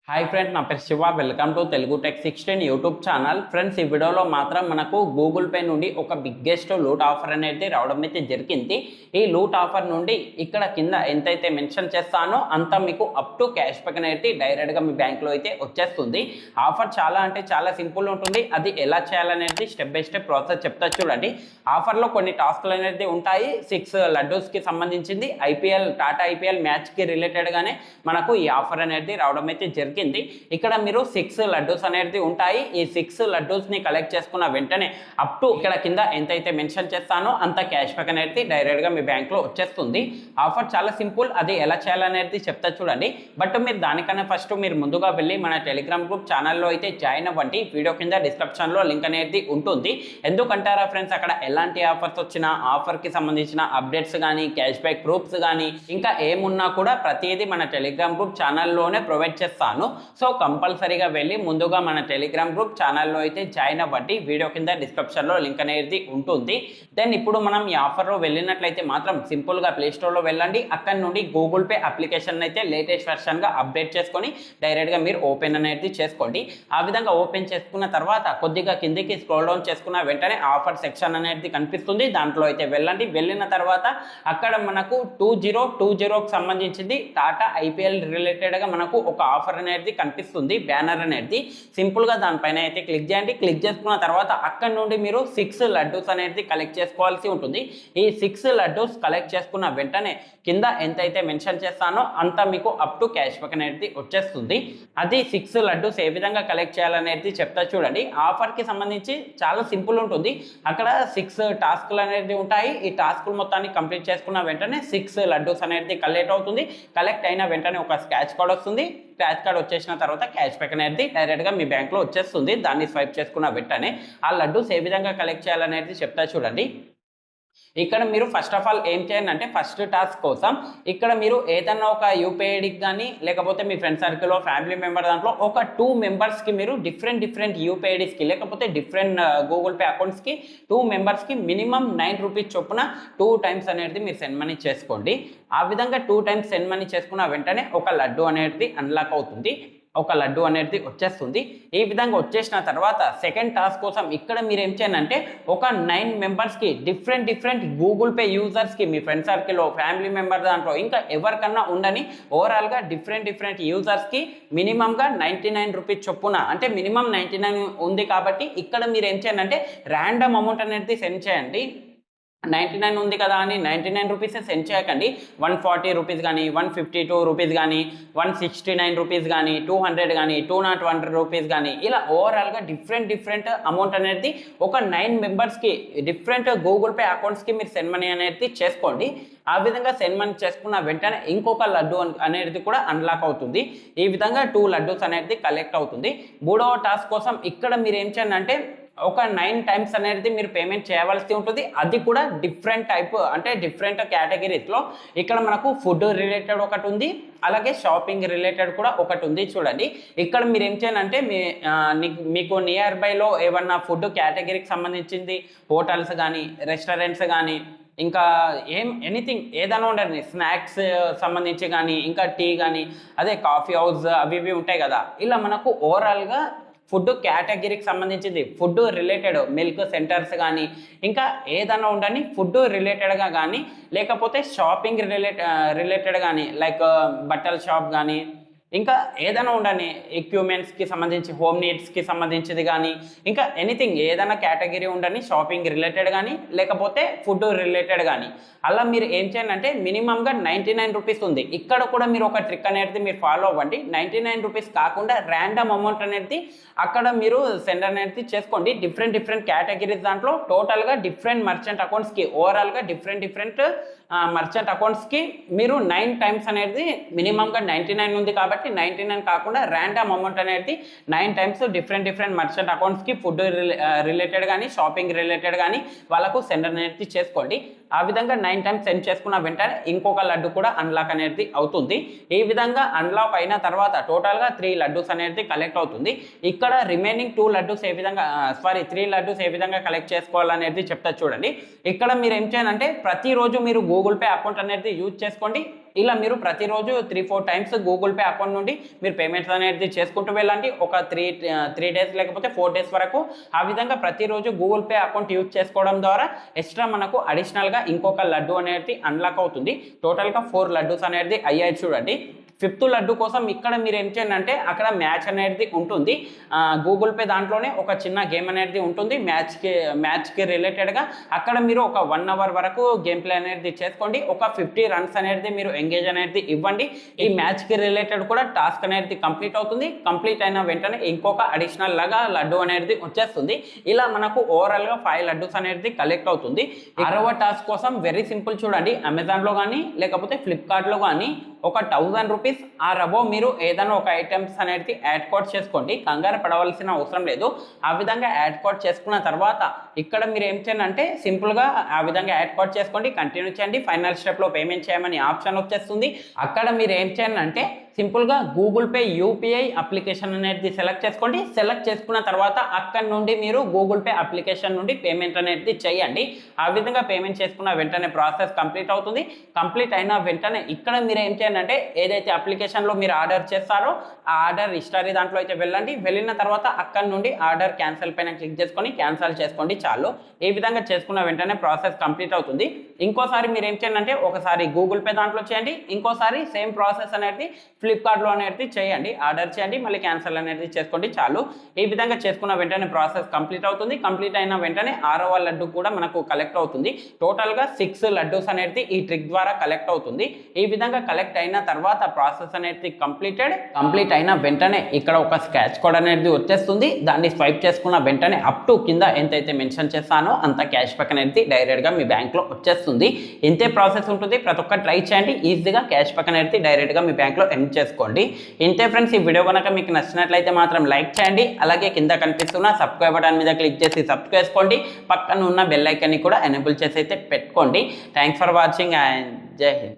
Hi friends, నా పేరు Shiva. Welcome to Telugu tech 16 YouTube channel. Friends, ఈ వీడియోలో మాత్రం మనకు గూగుల్ పే నుండి ఒక బిగ్గెస్ట్ లూట్ ఆఫర్ అనేది రావడం అయితే జరిగింది. ఈ లూట్ ఆఫర్ నుండి ఇక్కడ కింద ఎంతైతే మెన్షన్ చేస్తానో అంత మీకు అప్ టు క్యాష్ బ్యాక్ అనేది డైరెక్ట్గా మీ బ్యాంక్లో అయితే వచ్చేస్తుంది. ఆఫర్ చాలా అంటే చాలా సింపుల్ ఉంటుంది. అది ఎలా చేయాలనేది స్టెప్ బై స్టెప్ ప్రాసెస్ చెప్తా చూడండి. ఆఫర్లో కొన్ని టాస్క్లు అనేది ఉంటాయి. 6 లడ్డూస్కి సంబంధించింది టాటా ఐపీఎల్ మ్యాచ్కి రిలేటెడ్గానే మనకు ఈ ఆఫర్ అనేది రావడం అయితే జరిగింది. ఇక్కడ మీరు 6 లడ్డూస్ అనేది ఉంటాయి. ఈ 6 లడ్డూస్ ని కలెక్ట్ చేసుకున్న వెంటనే అప్ టు ఇక్కడ కింద ఎంతైతే మెన్షన్ చేస్తానో అంత క్యాష్ బ్యాక్ అనేది డైరెక్ట్ గా మీ బ్యాంక్ లో వచ్చేస్తుంది. ఆఫర్ చాలా సింపుల్. అది ఎలా చేయాలనేది చెప్తా చూడండి. బట్ మీరు దానికన్నా ఫస్ట్ మీరు ముందుగా వెళ్ళి మన టెలిగ్రామ్ గ్రూప్ ఛానల్లో అయితే జాయిన్ అవ్వండి. వీడియో కింద డిస్క్రిప్షన్ లో లింక్ అనేది ఉంటుంది. ఎందుకంటారా ఫ్రెండ్స్, అక్కడ ఎలాంటి ఆఫర్స్ వచ్చినా ఆఫర్ కి సంబంధించిన అప్డేట్స్ కానీ క్యాష్ బ్యాక్ ప్రూఫ్స్ కానీ ఇంకా ఏమున్నా కూడా ప్రతిదీ మన టెలిగ్రామ్ గ్రూప్ ఛానల్లోనే ప్రొవైడ్ చేస్తాను. సో కంపల్సరీగా వెళ్ళి ముందుగా మన టెలిగ్రామ్ గ్రూప్ ఛానల్లో అయితే జాయిన్ అవ్వండి. వీడియో కింద డిస్క్రిప్షన్లో లింక్ అనేది ఉంటుంది. దెన్ ఇప్పుడు మనం ఈ ఆఫర్లో వెళ్ళినట్లయితే మాత్రం సింపుల్గా ప్లేస్టోర్లో వెళ్ళండి. అక్కడ నుండి గూగుల్ పే అప్లికేషన్ అయితే లేటెస్ట్ వెర్షన్గా అప్డేట్ చేసుకొని డైరెక్ట్గా మీరు ఓపెన్ అనేది చేసుకోండి. ఆ విధంగా ఓపెన్ చేసుకున్న తర్వాత కొద్దిగా కిందికి స్క్రోల్ డౌన్ చేసుకున్న వెంటనే ఆఫర్ సెక్షన్ అనేది కనిపిస్తుంది. దాంట్లో అయితే వెళ్ళండి. వెళ్ళిన తర్వాత అక్కడ మనకు 2020కి సంబంధించింది టాటా ఐపీఎల్ రిలేటెడ్గా మనకు ఒక ఆఫర్ అనేది కనిపిస్తుంది. బ్యానర్ అనేది సింపుల్గా దానిపైన అయితే క్లిక్ చేయండి. క్లిక్ చేసుకున్న తర్వాత అక్కడ నుండి మీరు 6 లడ్డూస్ అనేది కలెక్ట్ చేసుకోవాల్సి ఉంటుంది. ఈ 6 లడ్డూస్ కలెక్ట్ చేసుకున్న వెంటనే కింద ఎంతైతే మెన్షన్ చేస్తానో అంత మీకు అప్ టు క్యాష్ బ్యాక్ అనేది వచ్చేస్తుంది. అది 6 లడ్డూస్ ఏ విధంగా కలెక్ట్ చేయాలనేది చెప్తా చూడండి. ఆఫర్కి సంబంధించి చాలా సింపుల్ ఉంటుంది. అక్కడ 6 టాస్క్లు అనేది ఉంటాయి. ఈ టాస్క్లు మొత్తాన్ని కంప్లీట్ చేసుకున్న వెంటనే 6 లడ్డూస్ అనేది కలెక్ట్ అవుతుంది. కలెక్ట్ అయిన వెంటనే ఒక స్క్రాచ్ కార్డ్ వస్తుంది. స్క్రాచ్ కార్డ్ వచ్చేసిన తర్వాత క్యాష్ బ్యాక్ అనేది డైరెక్ట్గా మీ బ్యాంక్లో వచ్చేస్తుంది. దాన్ని స్వైప్ చేసుకున్న వెంటనే ఆ లడ్డూస్ ఏ విధంగా కలెక్ట్ చేయాలనేది చెప్తా చూడండి. ఇక్కడ మీరు ఫస్ట్ ఆఫ్ ఆల్ ఏం చేయండి అంటే ఫస్ట్ టాస్క్ కోసం ఇక్కడ మీరు ఏదన్నా ఒక యూపీఐడికి కానీ లేకపోతే మీ ఫ్రెండ్ సర్కిల్లో ఫ్యామిలీ మెంబర్ దాంట్లో ఒక 2 మెంబర్స్కి మీరు డిఫరెంట్ యూపీఐడిస్కి లేకపోతే డిఫరెంట్ గూగుల్ పే అకౌంట్స్కి 2 మెంబర్స్కి మినిమం 9 రూపీస్ చొప్పున 2 టైమ్స్ అనేది మీరు సెండ్ మనీ చేసుకోండి. ఆ విధంగా 2 టైమ్స్ సెండ్ మనీ చేసుకున్న వెంటనే ఒక లడ్డు అనేది అన్లాక్ అవుతుంది. ఒక లడ్డు అనేది వచ్చేస్తుంది. ఈ విధంగా వచ్చేసిన తర్వాత సెకండ్ టాస్క్ కోసం ఇక్కడ మీరు ఏం చేయండి అంటే ఒక 9 మెంబర్స్కి డిఫరెంట్ గూగుల్ పే యూజర్స్కి మీ ఫ్రెండ్ సర్కిల్లో ఫ్యామిలీ మెంబర్ దాంట్లో ఇంకా ఎవరికన్నా ఉండని ఓవరాల్గా డిఫరెంట్ యూజర్స్కి మినిమంగా 99 రూపీస్ చొప్పున అంటే మినిమం 99 ఉంది కాబట్టి ఇక్కడ మీరు ఏం చేయండి అంటే ర్యాండమ్ అమౌంట్ అనేది సెండ్ చేయండి. 99 ఉంది కదా అని 99 రూపీసే సెండ్ చేయకండి. 140 రూపీస్ కానీ 152 రూపీస్ కానీ 169 రూపీస్ కానీ 200 కానీ 201 రూపీస్ కానీ ఇలా ఓవరాల్గా డిఫరెంట్ అమౌంట్ అనేది ఒక 9 మెంబర్స్కి డిఫరెంట్ గూగుల్ పే అకౌంట్స్కి మీరు సెండ్ మనీ అనేది చేసుకోండి. ఆ విధంగా సెండ్ మనీ చేసుకున్న వెంటనే ఇంకొక లడ్డు అనేది కూడా అన్లాక్ అవుతుంది. ఈ విధంగా 2 లడ్డూస్ అనేది కలెక్ట్ అవుతుంది. మూడవ టాస్క్ కోసం ఇక్కడ మీరు ఏం చేయండి అంటే ఒక 9 టైమ్స్ అనేది మీరు పేమెంట్ చేయవలసి ఉంటుంది. అది కూడా డిఫరెంట్ టైప్ అంటే డిఫరెంట్ కేటగిరీస్లో ఇక్కడ మనకు ఫుడ్ రిలేటెడ్ ఒకటి ఉంది, అలాగే షాపింగ్ రిలేటెడ్ కూడా ఒకటి ఉంది. చూడండి ఇక్కడ మీరు ఏం చేయండి అంటే మీకు నియర్ బైలో ఏమన్నా ఫుడ్ కేటగిరీకి సంబంధించింది హోటల్స్ కానీ రెస్టారెంట్స్ కానీ ఇంకా ఎనీథింగ్ ఏదైనా ఉండండి, స్నాక్స్ సంబంధించి కానీ ఇంకా టీ కానీ అదే కాఫీ హౌస్ అవి ఇవి ఉంటాయి కదా. ఇలా మనకు ఓవరాల్గా ఫుడ్ కేటగిరీకి సంబంధించింది ఫుడ్ రిలేటెడ్ మిల్క్ సెంటర్స్ కానీ ఇంకా ఏదైనా ఉండని ఫుడ్ రిలేటెడ్గా కానీ లేకపోతే షాపింగ్ రిలేటెడ్ కానీ లైక్ బట్టల షాప్ కానీ ఇంకా ఏదైనా ఉండని ఎక్విప్మెంట్స్కి సంబంధించి హోమ్ నీడ్స్కి సంబంధించింది కానీ ఇంకా ఎనీథింగ్ ఏదైనా కేటగిరీ ఉండని షాపింగ్ రిలేటెడ్ కానీ లేకపోతే ఫుడ్ రిలేటెడ్ కానీ అలా మీరు ఏం చేయండి అంటే మినిమంగా 99 రూపీస్ ఉంది. ఇక్కడ కూడా మీరు ఒక ట్రిక్ అనేది మీరు ఫాలో అవ్వండి. 99 రూపీస్ కాకుండా ర్యాండమ్ అమౌంట్ అనేది అక్కడ మీరు సెండ్ అనేది చేసుకోండి. డిఫరెంట్ కేటగిరీస్ దాంట్లో టోటల్గా డిఫరెంట్ మర్చెంట్ అకౌంట్స్కి ఓవరాల్గా డిఫరెంట్ మర్చెంట్ అకౌంట్స్కి మీరు 9 టైమ్స్ అనేది మినిమంగా 99 ఉంది కాబట్టి 99 కాకుండా ర్యాండమ్ అమౌంట్ అనేది 9 టైమ్స్ డిఫరెంట్ మర్చెంట్ అకౌంట్స్కి ఫుడ్ రిలేటెడ్ కానీ షాపింగ్ రిలేటెడ్ కానీ వాళ్ళకు సెండ్ అనేది చేసుకోండి. ఆ విధంగా 9 టైమ్స్ సెండ్ చేసుకున్న వెంటనే ఇంకొక లడ్డు కూడా అన్లాక్ అనేది అవుతుంది. ఈ విధంగా అన్లాక్ అయిన తర్వాత టోటల్గా 3 లడ్డూస్ అనేది కలెక్ట్ అవుతుంది. ఇక్కడ రిమైనింగ్ 3 లడ్డూస్ ఏ విధంగా కలెక్ట్ చేసుకోవాలనేది చెప్తా చూడండి. ఇక్కడ మీరు ఏం చేయాలంటే ప్రతిరోజు మీరు గూగుల్ పే అకౌంట్ అనేది యూజ్ చేసుకోండి. ఇలా మీరు ప్రతిరోజు 3-4 టైమ్స్ గూగుల్ పే అకౌంట్ నుండి మీరు పేమెంట్స్ అనేది చేసుకుంటూ వెళ్ళండి. ఒక త్రీ డేస్ లేకపోతే 4 డేస్ వరకు. ఆ విధంగా ప్రతిరోజు గూగుల్ పే అకౌంట్ యూజ్ చేసుకోవడం ద్వారా ఎక్స్ట్రా మనకు అడిషనల్గా ఇంకొక లడ్డు అనేది అన్లాక్ అవుతుంది. టోటల్గా 4 లడ్డూస్ అనేది అయ్యాయి చూడండి. 5th లడ్డు కోసం ఇక్కడ మీరు ఏం చేయండి అంటే అక్కడ మ్యాచ్ అనేది ఉంటుంది. గూగుల్ పే దాంట్లోనే ఒక చిన్న గేమ్ అనేది ఉంటుంది మ్యాచ్కి రిలేటెడ్గా. అక్కడ మీరు ఒక 1 అవర్ వరకు గేమ్ ప్లే అనేది చేసుకోండి. ఒక 50 రన్స్ అనేది మీరు ఎంగేజ్ అనేది ఇవ్వండి. ఈ మ్యాచ్కి రిలేటెడ్ కూడా టాస్క్ అనేది కంప్లీట్ అవుతుంది. కంప్లీట్ అయిన వెంటనే ఇంకొక అడిషనల్ లాగా లడ్డు అనేది వచ్చేస్తుంది. ఇలా మనకు ఓవరాల్గా 5 లడ్డూస్ అనేది కలెక్ట్ అవుతుంది. 6వ టాస్క్ కోసం వెరీ సింపుల్ చూడండి. అమెజాన్లో కానీ లేకపోతే ఫ్లిప్కార్ట్లో కానీ ఒక 1000 రూపీస్ అబోవ్ మీరు ఏదైనా ఒక ఐటమ్స్ అనేది యాడ్ కోడ్ చేసుకోండి. కంగారు పడవలసిన అవసరం లేదు. ఆ విధంగా యాడ్ కోడ్ చేసుకున్న తర్వాత ఇక్కడ మీరు ఏం చేయండి అంటే సింపుల్గా ఆ విధంగా యాడ్ కోడ్ చేసుకోండి, కంటిన్యూ చేయండి. ఫైనల్ స్టెప్లో పేమెంట్ చేయమని ఆప్షన్ వచ్చేస్తుంది. అక్కడ మీరు ఏం చేయండి అంటే సింపుల్గా గూగుల్ పే యూపీఐ అప్లికేషన్ అనేది సెలెక్ట్ చేసుకోండి. సెలెక్ట్ చేసుకున్న తర్వాత అక్కడ నుండి మీరు గూగుల్ పే అప్లికేషన్ నుండి పేమెంట్ అనేది చేయండి. ఆ విధంగా పేమెంట్ చేసుకున్న వెంటనే ప్రాసెస్ కంప్లీట్ అవుతుంది. కంప్లీట్ అయిన వెంటనే ఇక్కడ మీరు ఏం చేయండి అంటే ఏదైతే అప్లికేషన్లో మీరు ఆర్డర్ చేస్తారో ఆ ఆర్డర్ హిస్టరీ దాంట్లో అయితే వెళ్ళండి. వెళ్ళిన తర్వాత అక్కడ నుండి ఆర్డర్ క్యాన్సిల్ పైన క్లిక్ చేసుకొని క్యాన్సిల్ చేసుకోండి చాలు. ఈ విధంగా చేసుకున్న వెంటనే ప్రాసెస్ కంప్లీట్ అవుతుంది. ఇంకోసారి మీరు ఏం చేయండి అంటే ఒకసారి గూగుల్ పే దాంట్లో చేయండి, ఇంకోసారి సేమ్ ప్రాసెస్ అనేది ఫ్లిప్కార్ట్లో అనేది చేయండి. ఆర్డర్ చేయండి, మళ్ళీ క్యాన్సిల్ అనేది చేసుకోండి చాలు. ఈ విధంగా చేసుకున్న వెంటనే ప్రాసెస్ కంప్లీట్ అవుతుంది. కంప్లీట్ అయిన వెంటనే 6వ లడ్డు కూడా మనకు కలెక్ట్ అవుతుంది. టోటల్గా 6 లడ్డూస్ అనేది ఈ ట్రిక్ ద్వారా కలెక్ట్ అవుతుంది. ఈ విధంగా కలెక్ట్ అయిన తర్వాత ప్రాసెస్ అనేది కంప్లీట్ అయిన వెంటనే ఇక్కడ ఒక స్క్రాచ్ కోడ్ అనేది వచ్చేస్తుంది. దాన్ని స్వైప్ చేసుకున్న వెంటనే అప్ టు కింద ఎంతైతే మెన్షన్ చేస్తానో అంత క్యాష్ బ్యాక్ అనేది డైరెక్ట్గా మీ బ్యాంక్లో వచ్చేస్తుంది. ఇంతే ప్రాసెస్ ఉంటుంది. ప్రతి ఒక్క ట్రై చేయండి. ఈజీగా క్యాష్ బ్యాక్ అనేది డైరెక్ట్గా మీ బ్యాంక్లో చేసుకోండి. ఇంతే ఫ్రెండ్స్, ఈ వీడియో కనుక మీకు నచ్చినట్లయితే మాత్రం లైక్ చేయండి. అలాగే కింద కనిపిస్తున్న సబ్స్క్రైబ్ బటన్ మీద క్లిక్ చేసి సబ్స్క్రైబ్ చేసుకోండి. పక్కన ఉన్న బెల్ ఐకాన్ని కూడా ఎనేబుల్ చేసి అయితే పెట్టుకోండి. థ్యాంక్స్ ఫర్ వాచింగ్ అండ్ జై హింద్.